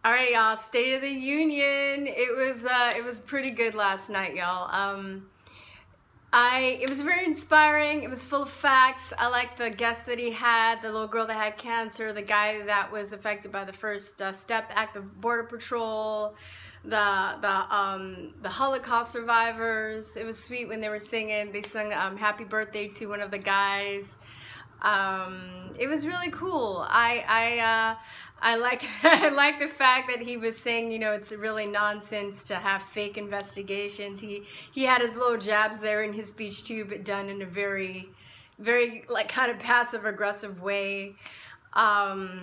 All right, y'all. State of the Union. It was pretty good last night, y'all. It was very inspiring. It was full of facts. I liked the guest that he had, the little girl that had cancer, the guy that was affected by the first step act of Border Patrol, the Holocaust survivors. It was sweet when they were singing. They sung "Happy Birthday" to one of the guys. It was really cool. I like I like the fact that he was saying, you know, it's really nonsense to have fake investigations. He had his little jabs there in his speech too, but done in a very like kind of passive aggressive way. But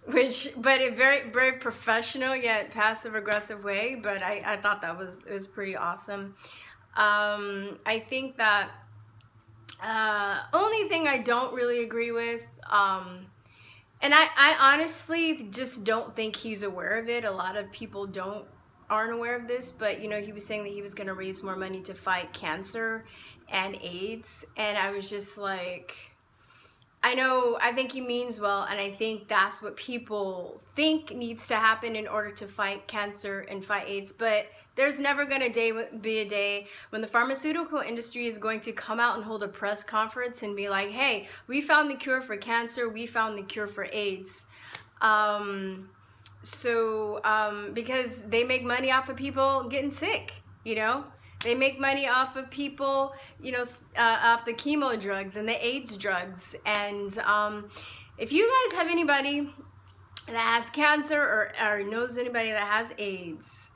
a very professional yet passive aggressive way. But I thought it was pretty awesome. I think that only thing I don't really agree with, and I honestly just don't think he's aware of it. A lot of people aren't aware of this, but you know, he was saying that he was going to raise more money to fight cancer and AIDS, and I was just like, I think he means well, and I think that's what people think needs to happen in order to fight cancer and fight AIDS, but there's never going to be a day when the pharmaceutical industry is going to come out and hold a press conference and be like, hey, we found the cure for cancer, we found the cure for AIDS. Because they make money off of people getting sick, you know? They make money off of people, you know, off the chemo drugs and the AIDS drugs. And if you guys have anybody that has cancer or knows anybody that has AIDS,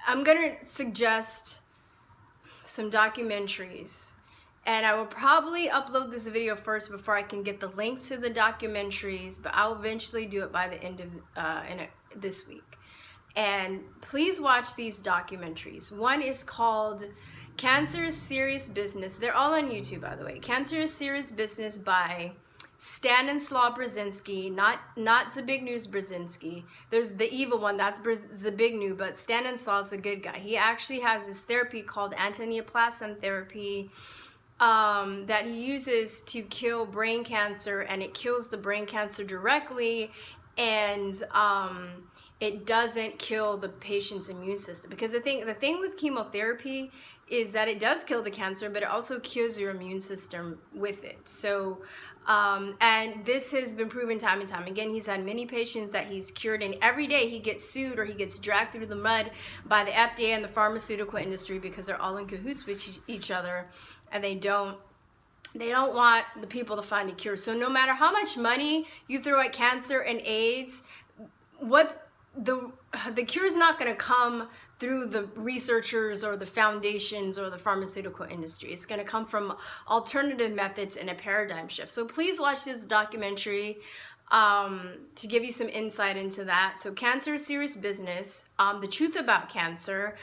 I'm going to suggest some documentaries. And I will probably upload this video first before I can get the links to the documentaries, but I'll eventually do it by the end of this week. And please watch these documentaries. One is called Cancer is Serious Business. They're all on YouTube, by the way. Cancer is Serious Business by Stanislaw Brzezinski, not Zbigniew Brzezinski. There's the evil one, that's Zbigniew, but Stanislaw's a good guy. He actually has this therapy called antineoplasm therapy that he uses to kill brain cancer, and it kills the brain cancer directly, and it doesn't kill the patient's immune system. Because the thing with chemotherapy is that it does kill the cancer, but it also kills your immune system with it. So, and this has been proven time and time again. He's had many patients that he's cured, and every day he gets sued or he gets dragged through the mud by the FDA and the pharmaceutical industry because they're all in cahoots with each other, and they don't want the people to find a cure. So no matter how much money you throw at cancer and AIDS, the cure is not going to come through the researchers or the foundations or the pharmaceutical industry. It's going to come from alternative methods and a paradigm shift. So please watch this documentary to give you some insight into that. So Cancer is Serious Business, the truth about cancer.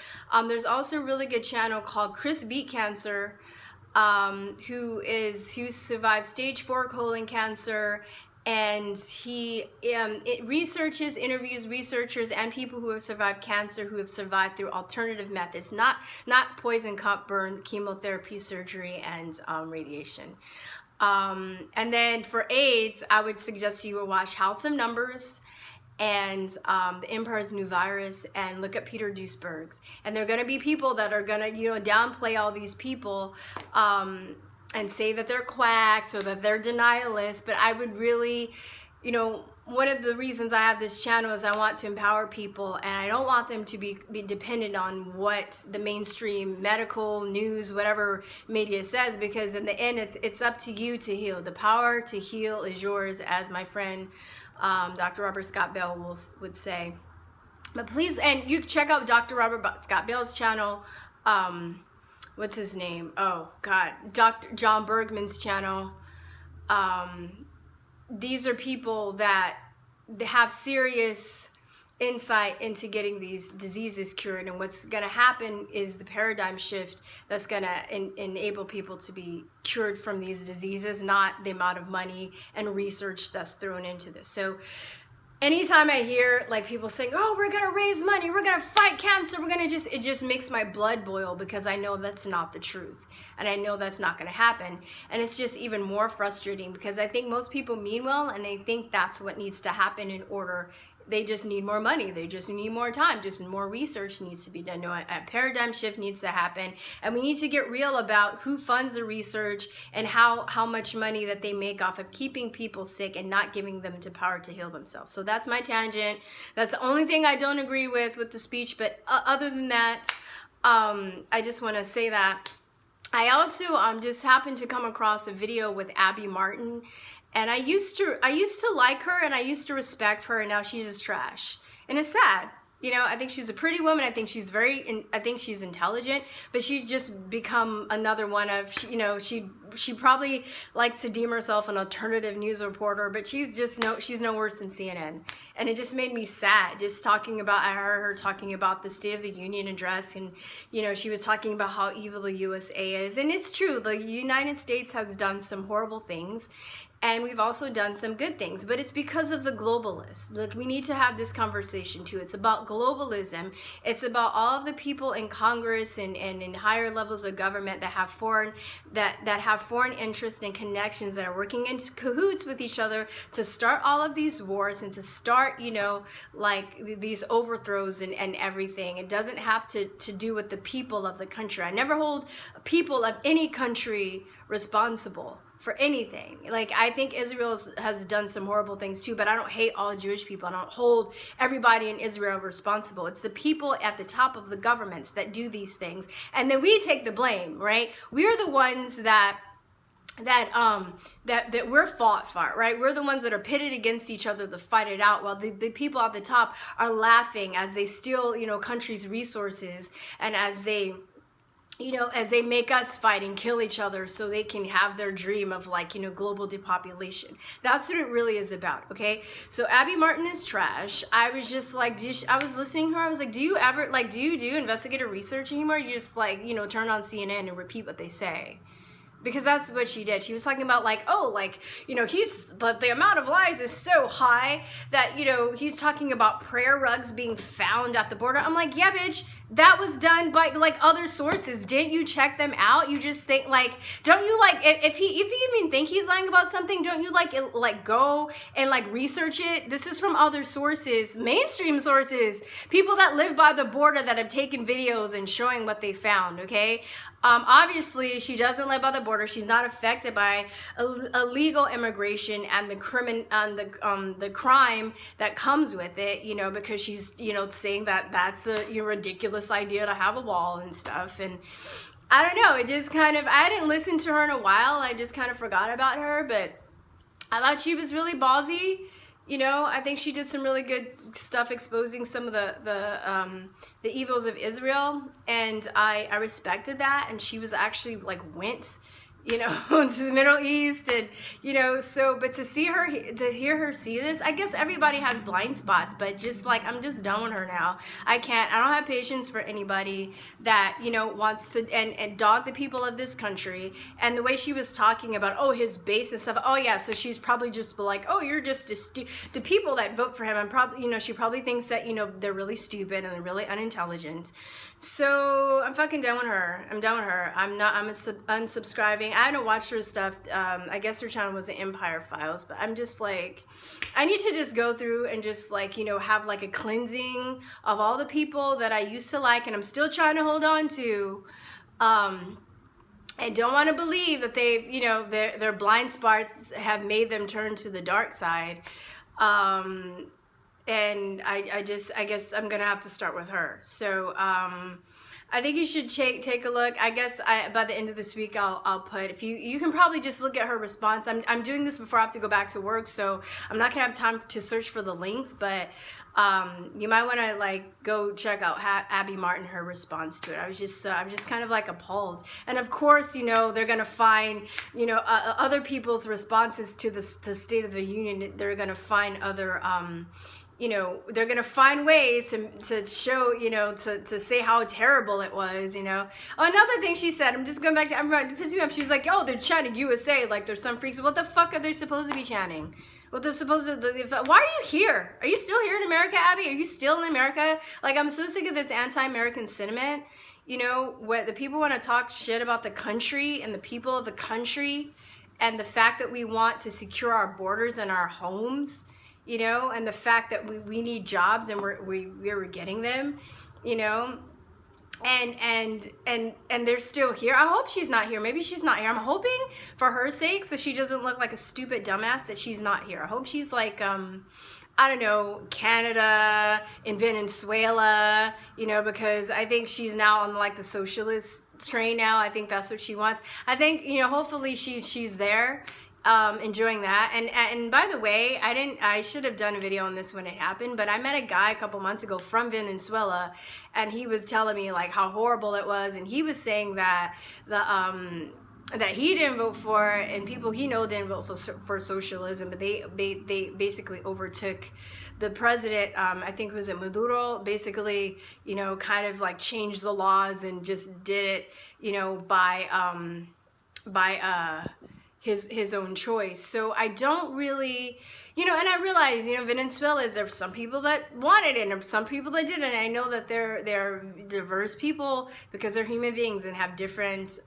There's also a really good channel called Chris Beat Cancer, who survived stage 4 colon cancer, and he interviews researchers and people who have survived cancer, who have survived through alternative methods, not poison, cut, burn, chemotherapy, surgery, and radiation. And then for AIDS, I would suggest you watch House of Numbers and The Emperor's New Virus, and look at Peter Duesberg's. And there are going to be people that are going to, you know, downplay all these people and say that they're quacks or that they're denialists. But I would really, you know, one of the reasons I have this channel is I want to empower people, and I don't want them to be dependent on what the mainstream medical news, whatever media says, because in the end, it's up to you to heal. The power to heal is yours, as my friend Dr. Robert Scott Bell would say. But please, and you check out Dr. Robert Scott Bell's channel. What's his name? Oh God, Dr. John Bergman's channel. These are people that have serious insight into getting these diseases cured, and what's going to happen is the paradigm shift that's going to enable people to be cured from these diseases, not the amount of money and research that's thrown into this. So anytime I hear like people saying, oh, we're going to raise money, we're going to fight cancer, it just makes my blood boil, because I know that's not the truth. And I know that's not going to happen. And it's just even more frustrating, because I think most people mean well, and they think that's what needs to happen in order They just need more money. They just need more time. Just more research needs to be done. No, a paradigm shift needs to happen. And we need to get real about who funds the research and how much money that they make off of keeping people sick and not giving them the power to heal themselves. So that's my tangent. That's the only thing I don't agree with the speech. But other than that, I just want to say that I also just happened to come across a video with Abby Martin. And I used to like her and I used to respect her, and now she's just trash. And it's sad. You know, I think she's a pretty woman. I think she's I think she's intelligent, but she's just become another one of, you know, she probably likes to deem herself an alternative news reporter, but she's no worse than CNN. And it just made me sad, just talking about, I heard her talking about the State of the Union address, and, you know, she was talking about how evil the USA is. And it's true, the United States has done some horrible things. And we've also done some good things, but it's because of the globalists. Look, we need to have this conversation too. It's about globalism. It's about all of the people in Congress and in higher levels of government that have foreign interests and connections, that are working in cahoots with each other to start all of these wars and to start, you know, like these overthrows and everything. It doesn't have to do with the people of the country. I never hold people of any country responsible for anything. Like, I think Israel has done some horrible things too, but I don't hate all Jewish people. I don't hold everybody in Israel responsible. It's the people at the top of the governments that do these things, and then we take the blame, right? We're the ones that we're fought for, right? We're the ones that are pitted against each other to fight it out, while the people at the top are laughing as they steal, you know, countries' resources, and as they, you know, as they make us fight and kill each other so they can have their dream of, like, you know, global depopulation. That's what it really is about, okay? So Abby Martin is trash. I was just like, I was listening to her. I was like, do you ever, like, do you do investigative research anymore? You just, like, you know, turn on CNN and repeat what they say? Because that's what she did. She was talking about, like, oh, like, you know, but the amount of lies is so high that, you know, he's talking about prayer rugs being found at the border. I'm like, yeah, bitch, that was done by, like, other sources. Didn't you check them out? You just think, like, don't you, like, if you even think he's lying about something, don't you, like go and, like, research it? This is from other sources, mainstream sources, people that live by the border that have taken videos and showing what they found, okay? Obviously, she doesn't live by the border. She's not affected by illegal immigration and the crime that comes with it, you know, because she's, you know, saying that that's a ridiculous idea to have a wall and stuff. And I don't know, it just kind of, I didn't listen to her in a while. I just kind of forgot about her, but I thought she was really ballsy. You know, I think she did some really good stuff exposing some of the evils of Israel, and I respected that. And she was actually, like, went, you know, to the Middle East, and, you know, so, but to hear her see this, I guess everybody has blind spots, but just, like, I'm just done with her now. I don't have patience for anybody that, you know, wants to, and dog the people of this country. And the way she was talking about, oh, his base and stuff, oh yeah, so she's probably just like, oh, you're just the people that vote for him, I'm probably, you know, she probably thinks that, you know, they're really stupid and they're really unintelligent. So I'm fucking done with her. I'm done with her. I'm unsubscribing. I haven't watched her stuff. I guess her channel was the Empire Files, but I'm just like, I need to just go through and just, like, you know, have, like, a cleansing of all the people that I used to like and I'm still trying to hold on to. I don't want to believe that they, you know, their blind spots have made them turn to the dark side. And I guess I'm gonna have to start with her. So I think you should take a look. I guess by the end of this week I'll put, if you can probably just look at her response. I'm doing this before I have to go back to work, so I'm not gonna have time to search for the links, but you might want to, like, go check out Abby Martin, her response to it. I'm just kind of, like, appalled. And of course, you know, they're gonna find, you know, other people's responses to the State of the Union. They're gonna find other you know, they're gonna find ways to show, you know, to say how terrible it was, you know. Another thing she said, I'm just going back to, I'm going to piss me off. She was like, oh, they're chanting USA like there's some freaks. What the fuck are they supposed to be chanting? What they're supposed to, why are you here? Are you still here in America, Abby? Are you still in America? Like, I'm so sick of this anti-American sentiment. You know, where the people want to talk shit about the country and the people of the country and the fact that we want to secure our borders and our homes. you know, and the fact that we need jobs and we're getting them, you know, and they're still here. I hope she's not here. Maybe she's not here. I'm hoping for her sake, so she doesn't look like a stupid dumbass, that she's not here. I hope she's like, I don't know, Canada, in Venezuela, you know, because I think she's now on like the socialist train now. I think that's what she wants. I think, you know, hopefully she's there, enjoying that. And by the way, I should have done a video on this when it happened, but I met a guy a couple months ago from Venezuela, and he was telling me like how horrible it was, and he was saying that that he didn't vote for, and people he know didn't vote for socialism, but they basically overtook the president. I think it was Maduro, basically, you know, kind of like changed the laws and just did it, you know, by his own choice. So I don't really, you know, and I realize, you know, Venezuela, there are some people that wanted it and some people that didn't. I know that they're diverse people because they're human beings and have different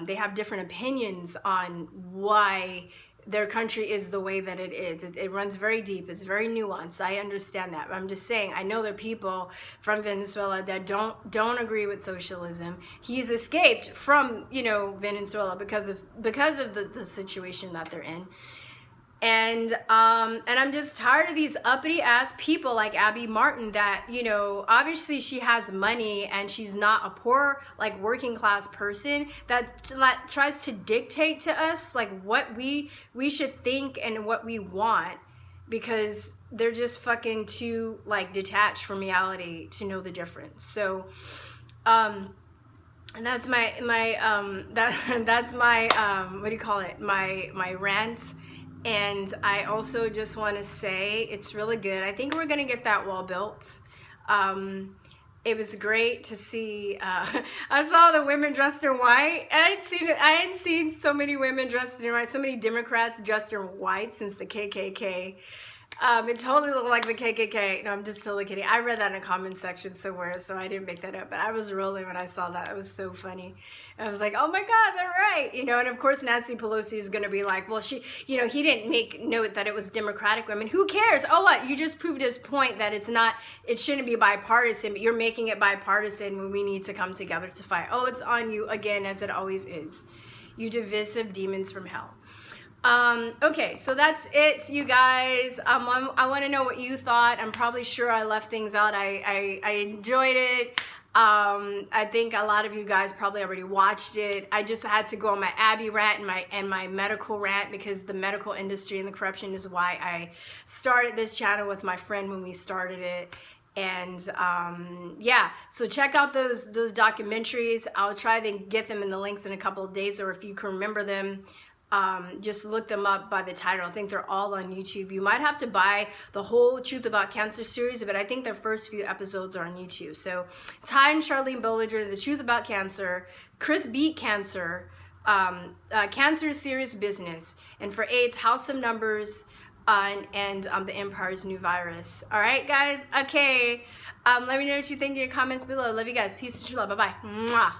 they have different opinions on why their country is the way that it is. It runs very deep. It's very nuanced. I understand that. But I'm just saying, I know there are people from Venezuela that don't agree with socialism. He's escaped from, you know, Venezuela because of the situation that they're in. And I'm just tired of these uppity ass people like Abby Martin that, you know, obviously she has money and she's not a poor, like, working class person that tries to dictate to us like what we should think and what we want, because they're just fucking too like detached from reality to know the difference. So and that's my that's my what do you call it, my rant. And I also just want to say it's really good. I think we're going to get that wall built. It was great to see. I saw the women dressed in white. I hadn't seen so many women dressed in white, so many Democrats dressed in white since the KKK. It totally looked like the KKK. No, I'm just totally kidding. I read that in a comment section somewhere, so I didn't make that up. But I was rolling when I saw that. It was so funny. I was like, oh my God, they're right. You know, and of course Nancy Pelosi is going to be like, well, she, you know, he didn't make note that it was Democratic women. Who cares? Oh, what? You just proved his point that it's not, it shouldn't be bipartisan, but you're making it bipartisan when we need to come together to fight. Oh, it's on you again, as it always is. You divisive demons from hell. Okay, so that's it, you guys. I want to know what you thought. I'm probably sure I left things out. I enjoyed it. I think a lot of you guys probably already watched it. I just had to go on my Abby rant and my medical rant, because the medical industry and the corruption is why I started this channel with my friend when we started it. And yeah, so check out those documentaries. I'll try to get them in the links in a couple of days, or if you can remember them, just look them up by the title. I think they're all on YouTube. You might have to buy the whole Truth About Cancer series, but I think their first few episodes are on YouTube. So Ty and Charlene Bollinger, The Truth About Cancer, Chris Beat Cancer, Cancer is Serious Business, and for AIDS, House Some Numbers, and The Empire's New Virus. All right, guys? Okay. Let me know what you think in your comments below. Love you guys. Peace and love. Bye-bye. Mwah.